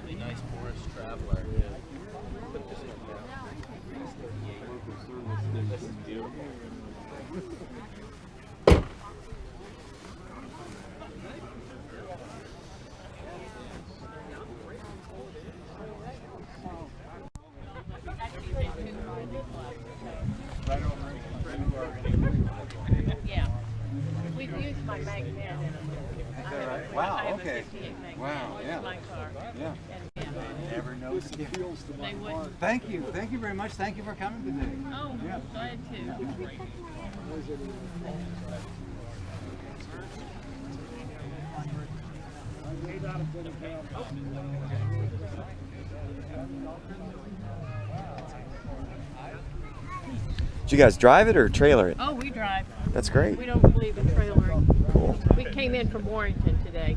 Really nice Boris Traveler. This is beautiful. Yeah. We've used my magnet. Wow, okay. Wow, yeah. My car. Yeah. Never knows. They wouldn't. Thank you. Thank you very much. Thank you for coming today. Oh, Yeah. glad to. Did you guys drive it or trailer it? Oh, we drive. That's great. We don't believe in trailering. Cool. We came in from Warrington today.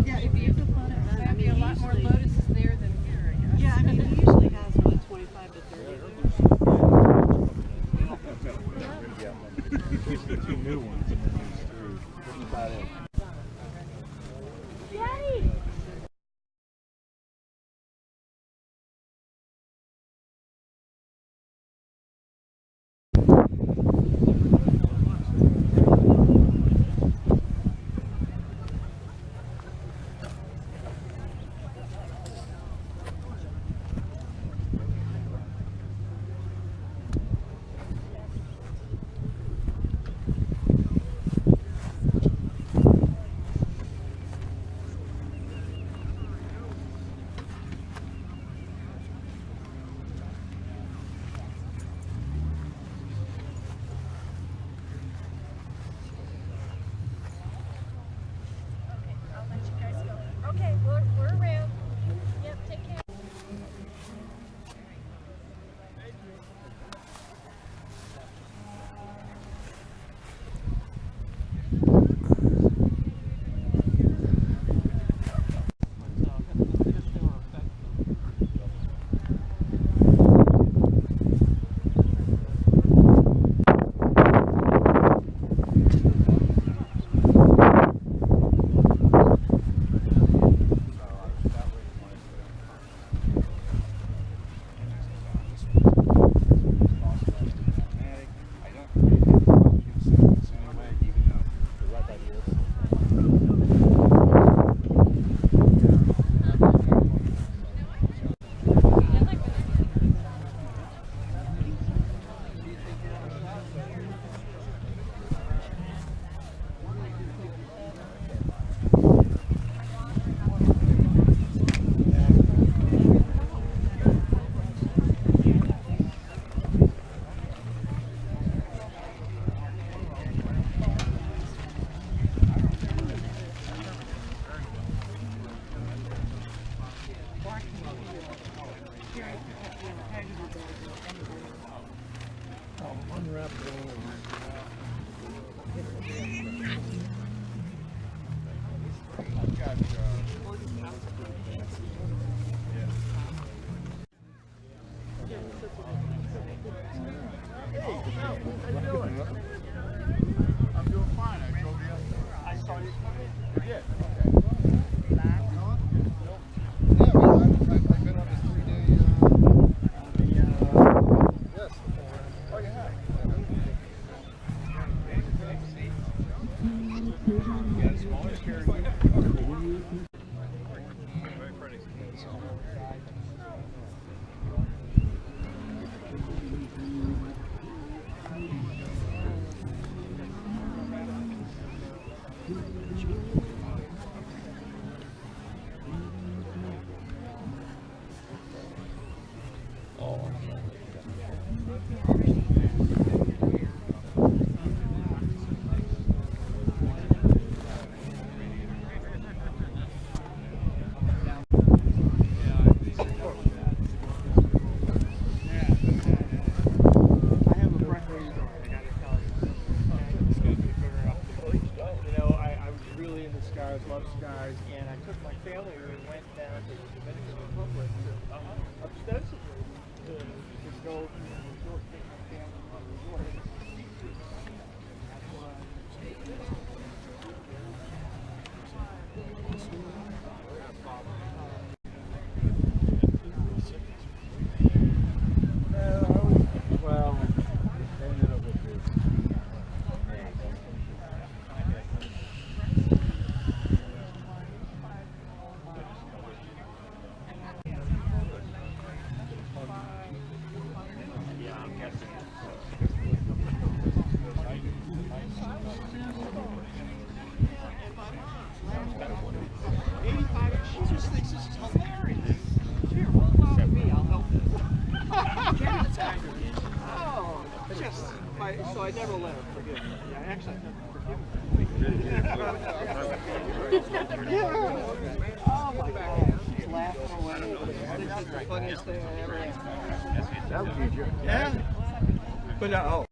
Yeah, if you could put it, There'd be a lot more lotuses there than here, I guess. yeah, I mean, he usually has about 25 to 30. These are the two new ones and then these three. That's about it. Yay! I'm doing fine. I drove the other. I saw you come in. You did? Okay. Yeah, well, I've been on this 3-day, yes. Oh, you have? Yeah, smaller carrier. Very pretty. Love skies, and I took my family and we went down to the Dominican Republic ostensibly to go to the resort, take my family on the resort. Well, they ended up with this. So I never let her forgive me. Yeah, actually, I never forgive me. Oh my God, she's laughing away. This is the funniest thing I ever had. That was you, yeah. But oh.